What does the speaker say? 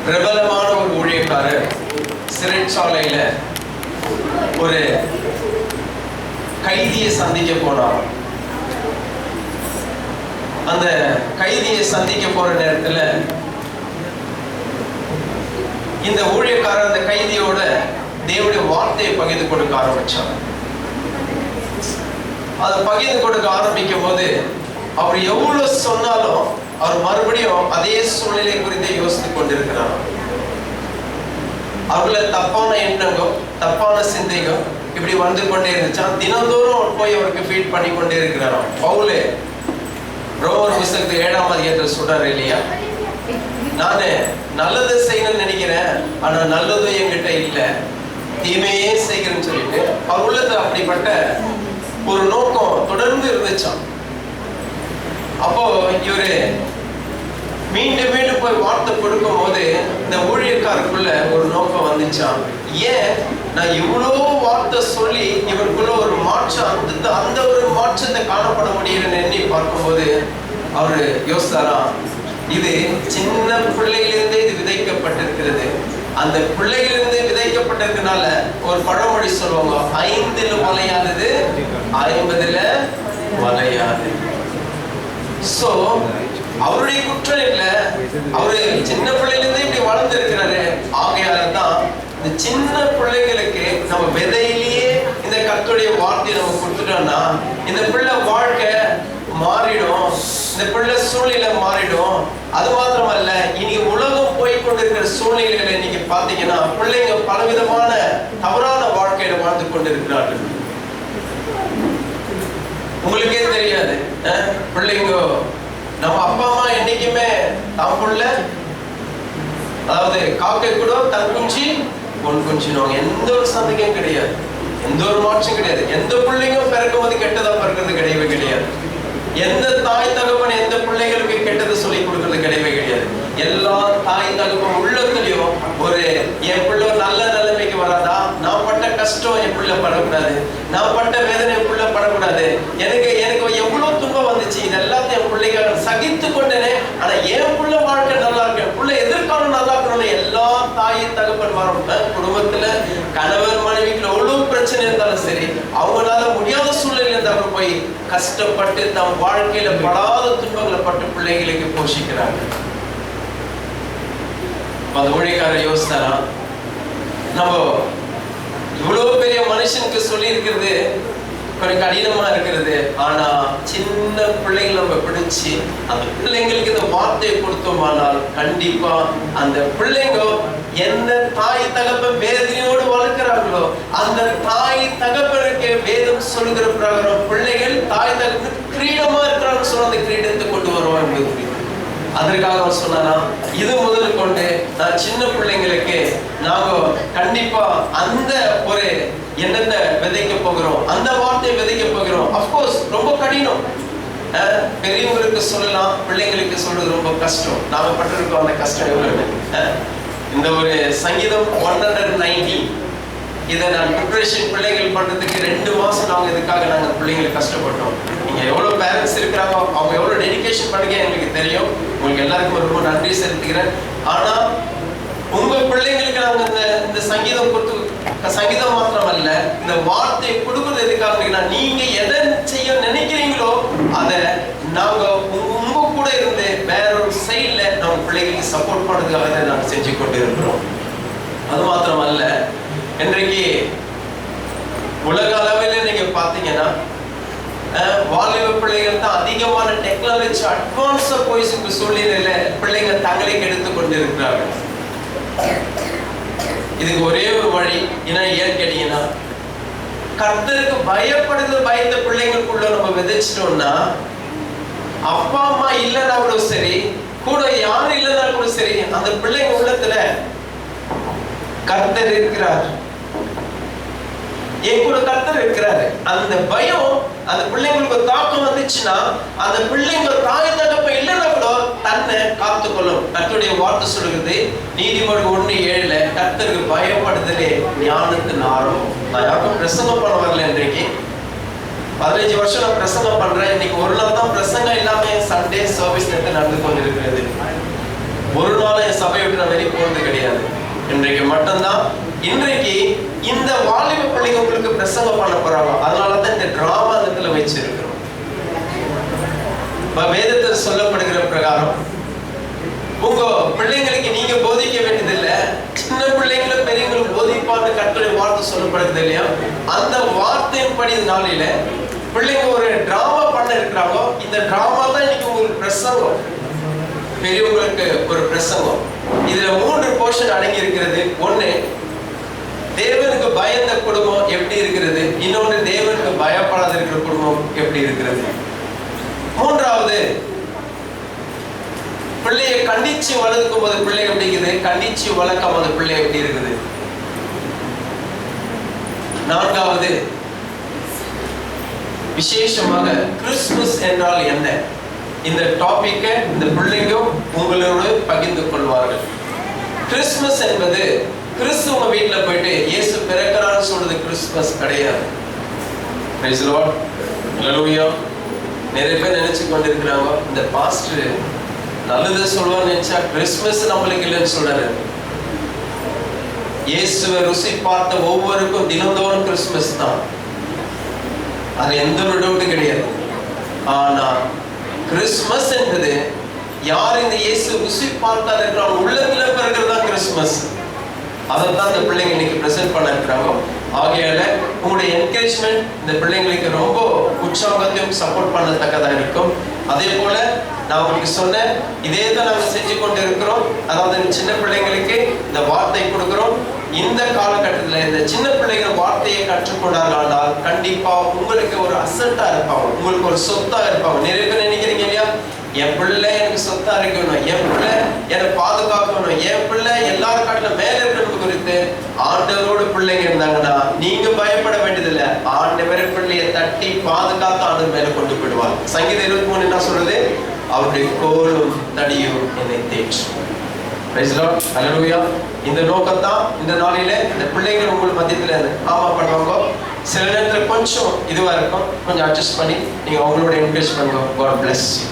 பிரபலமான ஒரு ஊழியக்காரர் சிறைச்சாலையில ஒரு கைதியை சந்திக்க போனார். அந்த கைதியை சந்திக்க போற நேரத்துல இந்த ஊழியக்காரர் அந்த கைதியோட தேவனுடைய வார்த்தையை பகிர்ந்து கொடுக்க ஆரம்பிச்சார். அதை பகிர்ந்து கொடுக்க ஆரம்பிக்கும் போது அவர் எவ்வளவு சொன்னாலும் அவர் மறுபடியும் அதே சூழ்நிலை குறித்து யோசித்துக் கொண்டிருக்கிறார். அவர்கள தப்பான எண்ணங்கள், தப்பான சிந்தைகள் இப்படி வந்து கொண்டே இருந்துச்சா. தினந்தோறும் போய் அவருக்கு ஃபீட் பண்ணி கொண்டே இருக்கிறாராம். பவுலே ரோமர் புத்தகத்து 7ஆம் அதிகாரத்துல சொல்றாரு இல்லையா, நானு நல்லதை செய்யணும்னு நினைக்கிறேன், ஆனா நல்லதும் என்கிட்ட இல்ல, தீமையே செய்கிறேன்னு சொல்லிட்டு அவர் உள்ளத்துல அப்படிப்பட்ட ஒரு நோக்கம் தொடர்ந்து இருந்துச்சான். அப்போ இவரு மீண்டும் மீண்டும் போய் வார்த்தை கொடுக்கும் போது இந்த ஊழியக்காரருக்குள்ள ஒரு நோக்கம் வந்துச்சான். ஏன் நான் இவ்வளவு வார்த்தை சொல்லி இவருக்குள்ள ஒரு மாற்றம், அந்த ஒரு மாற்றத்தை காணப்பட முடியும்னு எண்ணி பார்க்கும்போது அவரு யோசித்தாரா, இது சின்ன பிள்ளையிலிருந்தே இது விதைக்கப்பட்டிருக்கிறது. அந்த பிள்ளையிலிருந்து விதைக்கப்பட்டிருக்கனால ஒரு பழமொழி சொல்லுவாங்க, 5ல் வளையாதது 50ல் வளையாது. சோ அவருடைய குற்றம் இல்ல, அவரு சின்ன பிள்ளையிலிருந்தே இப்படி வளர்ந்து இருக்கிறாரு. ஆகையால்தான் இந்த சின்ன பிள்ளைகளுக்கு நம்ம விதையிலேயே இந்த கர்த்தருடைய வார்த்தையை நம்ம கொடுத்துட்டோம்னா இந்த பிள்ளை வாழ்க்கை மாறிடும், இந்த பிள்ளை சூழ்நிலை மாறிடும். அது மாத்திரமல்ல, இனி உலகம் போய்கொண்டிருக்கிற சூழ்நிலையில இன்னைக்கு பாத்தீங்கன்னா பிள்ளைங்க பலவிதமான தவறான வாழ்க்கையில வாழ்ந்து கொண்டிருக்கிறார்கள். உங்களுக்கே தெரியாது, பிள்ளைங்க நம்ம அப்பா அம்மா என்னைக்குமே தான் புள்ள, அதாவது காக்கை கூட தன் குஞ்சு பொன் குஞ்சினுவாங்க. எந்த ஒரு சந்தேகம் கிடையாது, எந்த ஒரு மாற்றம் கிடையாது. எந்த பிள்ளைங்க பிறக்கும் போது கெட்டதா பிறக்கிறது கிடையவே கிடையாது. எந்த தாய் தகப்பன் எந்த பிள்ளைகளுக்கு கெட்டது சொல்லி கொடுக்கறது கிடையவே கிடையாது. எல்லா தாய் தகப்பன் உள்ளத்துலயும் ஒரு என் பிள்ளை நல்ல நிலைமைக்கு வராதா, நான் பட்ட கஷ்டம் என் பிள்ளை படக்கூடாது, நான் பட்ட வேதனை என் பிள்ளை படக்கூடாது, எனக்கு எவ்வளவு துன்பம் வந்துச்சு, இது எல்லாத்தையும் என் பிள்ளைக்காக சகித்து கொண்டேனே, ஆனா என் பிள்ளை வாழ்க்கை நல்லா இருக்கு, என் பிள்ளை எதிர்காலம் நல்லா இருக்கணும்னு எல்லா தாய் தகப்பன் வரும். குடும்பத்துல கணவர் மனைவிக்குள்ள எவ்வளவு பிரச்சனை இருந்தாலும் சரி, அவங்களால முடியாத சூழ்நிலை இருந்தாலும் போய் கஷ்டப்பட்டு தம் வாழ்க்கையில படாத துன்பங்களை பட்டு பிள்ளைகளுக்கு போஷிக்கிறாங்க. அந்த ஊழியக்காரர் யோசித்தாரா, நம்ம இவ்வளவு பெரிய மனுஷனுக்கு சொல்லி இருக்கிறது கொஞ்சம் கடினமா இருக்கிறது, ஆனா சின்ன பிள்ளைங்களை நம்ம பிடிச்சு அந்த பிள்ளைங்களுக்கு இந்த வார்த்தையை கொடுத்தோமானால் கண்டிப்பா அந்த பிள்ளைங்க எந்த தாய் தகப்பன் வேதனையோடு வளர்க்கிறார்களோ அந்த தாய் தகப்பனுக்கு வேதம் சொல்லுகிற பிரகாரம் பிள்ளைகள் தாய் தகப்பன் கிரீடமா இருக்கிறான்னு சொல்ல அந்த கிரீடத்தை கொண்டு வருவோம் என்பது. அதற்காக அவர் சொன்னாரா, இது முதல் கொண்டு நான் சின்ன பிள்ளைங்களுக்கு நாங்க கண்டிப்பா அந்த ஒரு எண்ணத்தை விதைக்க போகிறோம், அந்த வார்த்தையை விதைக்க போகிறோம். அப்கோர்ஸ் ரொம்ப கடினம், பெரியவங்களுக்கு சொல்லலாம், பிள்ளைங்களுக்கு சொல்றது ரொம்ப கஷ்டம். நாம பட்டிருக்கோம் அந்த கஷ்டம் எவ்வளவு. இந்த ஒரு சங்கீதம் 190 இதை நான் ப்ரிப்பரேஷன் பிள்ளைகள் பண்றதுக்கு 2 மாசம் நாங்க இதுக்காக நாங்க பிள்ளைங்களுக்கு கஷ்டப்பட்டோம். நீங்க எவ்வளவு பேரண்ட்ஸ் இருக்கிறாங்க, அவங்க எவ்வளவு டெடிகேஷன் பண்ணுங்க எங்களுக்கு தெரியும். உங்களுக்கு எல்லாருக்கும் ரொம்ப நன்றி செலுத்துகிறேன். ஆனா உங்க பிள்ளைங்களுக்கு நாங்க இந்த சங்கீதம் கொடுத்து, சங்கீதம் மாத்திரம் அல்ல, இந்த வார்த்தையை கொடுக்குறது எதுக்காக, நீங்க எதை செய்ய நினைக்கிறீங்களோ அதை நாங்க உங்க கூட இருந்து வேற ஒரு சைட்ல நம்ம பிள்ளைகளுக்கு சப்போர்ட் பண்றதுக்காக நாங்க செஞ்சு கொண்டு இருக்கிறோம். அது மாத்திரம் அல்ல, இன்றைக்கு உலக அளவில் நீங்க பாத்தீங்கன்னா வாலிப பிள்ளைகள் தான் அதிகமான டெக்னாலஜி அட்வான்ஸா போய் சூழ்நிலையில பிள்ளைங்க தங்களை கெடுத்து கொண்டு இருக்கிறார்கள். இதுக்கு ஒரே ஒரு வழி என்ன ஏன் கேட்டீங்கன்னா, கர்த்தருக்கு பயந்த பிள்ளைங்களுக்குள்ள நம்ம விதைச்சிட்டோம்னா, அப்பா அம்மா இல்லைன்னா கூட சரி, கூட யாரும் இல்லைன்னா கூட சரி, அந்த பிள்ளைங்க உள்ளத்துல கர்த்தர் இருக்கிறார், என் கூட கர்த்தர் இருக்கிறாரு. அந்த பயம் அந்த பிள்ளைங்களுக்கு தாக்கம் வந்துச்சுன்னா அந்த பிள்ளைங்க தாய் தகப்ப இல்லைன்னா கூட தன்னை காத்துக்கொள்ளும். கர்த்தருடைய வார்த்தை சொல்லுகிறது நீதிமொழி 1:7 கர்த்தருக்கு பயப்படுதலே ஞானத்தின் ஆரம்பம். நான் யாருக்கும் பிரசங்கம் பண்ண வரல, இன்றைக்கு 15 வருஷம் நான் பிரசங்கம் பண்றேன். இன்னைக்கு ஒரு நாள் தான் பிரசங்கம் இல்லாம சண்டே சர்வீஸ் நடந்து கொண்டிருக்கிறது. ஒரு நாள் என் சபையை விட்டு நான் வெளியே போறது கிடையாது. இன்றைக்கு மட்டும்தான். இன்றைக்கு இந்த வாலிப பிள்ளைங்க உங்களுக்கு பிரசங்கம் பண்ண போறாங்க. அதனாலதான் இந்த டிராமா இடத்துல வச்சிருக்கிறோம். வேதத்தில் சொல்லப்படுகிற பிரகாரம் உங்க பிள்ளைங்களுக்கு நீங்க போதிக்க வேண்டியதில்லை, சின்ன பிள்ளைங்களும் பெரியவங்களும் போதிப்பான்னு கர்த்தருடைய வார்த்தை சொல்லப்படுது இல்லையா? அந்த வார்த்தையின் படி நாளில பிள்ளைங்க ஒரு டிராமா பண்ண இருக்கிறாங்க. இந்த டிராமா தான் இன்னைக்கு உங்களுக்கு பிரசங்கம், பெரியவங்களுக்கு ஒரு பிரசங்கம். இதுல 3 போர்ஷன் அடங்கி இருக்கிறது. ஒண்ணு, தேவனுக்கு பயந்த குடும்பம் எப்படி இருக்கிறது. இன்னொன்று, தேவனுக்கு பயப்படாத இருக்கிற குடும்பம் எப்படி இருக்கிறது. மூன்றாவது, பிள்ளையை கண்டிச்சு வளர்க்கும் போது பிள்ளை எப்படி இருக்குது, கண்டிச்சு வளர்க்கும் போது பிள்ளை எப்படி இருக்குது. நான்காவது, விசேஷமாக கிறிஸ்துமஸ் என்றால் என்ன, இந்த டாபிக்கை இந்த பிள்ளைங்க உங்களோடு பகிர்ந்து கொள்வார்கள். கிறிஸ்துமஸ் என்பது கிறிஸ்து உங்க வீட்டுல போயிட்டு இயேசு பிறக்கிறான்னு சொல்றது கிறிஸ்துமஸ் கிடையாது. பிரைஸ் தி லார்ட், ஹல்லேலூயா. நிறைய பேர் நினைச்சு கொண்டிருக்கிறாங்க, இந்த பாஸ்டர் நல்லது சொல்லுவான்னு நினைச்சா கிறிஸ்துமஸ் நம்மளுக்கு இல்லைன்னு சொல்றாரு. இயேசுவை ருசி பார்த்த ஒவ்வொருக்கும் தினந்தோறும் கிறிஸ்துமஸ் தான், அது எந்த ஒரு டவுட்டும் கிடையாது. ஆனா கிறிஸ்துமஸ் என்பது யார் இந்த இயேசு ருசி பார்த்தா இருக்கிறாங்க உள்ளத்துல பிறகுறது தான் கிறிஸ்துமஸ். அதைத்தான் இந்த பிள்ளைங்க இன்னைக்கு பிரசன்ட் பண்ண இருக்கிறாங்க. ஆகையால உங்களுடைய என்கரேஜ்மெண்ட் இந்த பிள்ளைங்களுக்கு ரொம்ப உற்சாகத்தையும் சப்போர்ட் பண்ணத்தக்கதா இருக்கும். அதே போல நான் உங்களுக்கு சொன்னேன், இதே தான் நாங்கள் செஞ்சு கொண்டு இருக்கிறோம். அதாவது சின்ன பிள்ளைங்களுக்கு இந்த வார்த்தை கொடுக்கிறோம். இந்த காலகட்டத்தில் இந்த சின்ன பிள்ளைகள் வார்த்தையை கற்றுக்கொண்டார்கள் கண்டிப்பா உங்களுக்கு ஒரு அசட்டா இருப்பாங்க, உங்களுக்கு ஒரு சொத்தா இருப்பாங்க. நிறைய பேர் நினைக்கிறீங்க இல்லையா, என் பிள்ளை எனக்கு சொத்தா இருக்கணும், என் பிள்ளை என்னை பாதுகாக்கணும், என் பிள்ளை எல்லாரும் காட்டுல மேல இருக்கிறது குறித்து ஆண்டவரோட பிள்ளைங்க இருந்தாங்கன்னா நீங்க பயப்பட வேண்டியதில்லை. ஆண்டவர் பிள்ளையை தட்டி பாதுகாத்து ஆண்டவர் மேல கொண்டு போயிடுவார். சங்கீதம் 23 என்ன சொல்றது, அவருடைய கோலும் தடியும் என்னை தேற்றும். பிரைஸ் தி லார்ட், ஹல்லேலூயா. இந்த நோக்கத்தான் இந்த நாளில இந்த பிள்ளைகள் உங்கள் மத்தியத்துல ஆமா பண்ணுவாங்க. சில நேரத்துல கொஞ்சம் இதுவா இருக்கும், கொஞ்சம் அட்ஜஸ்ட் பண்ணி நீங்க அவங்களோட என்கரேஜ் பண்ணுங்க. God bless you.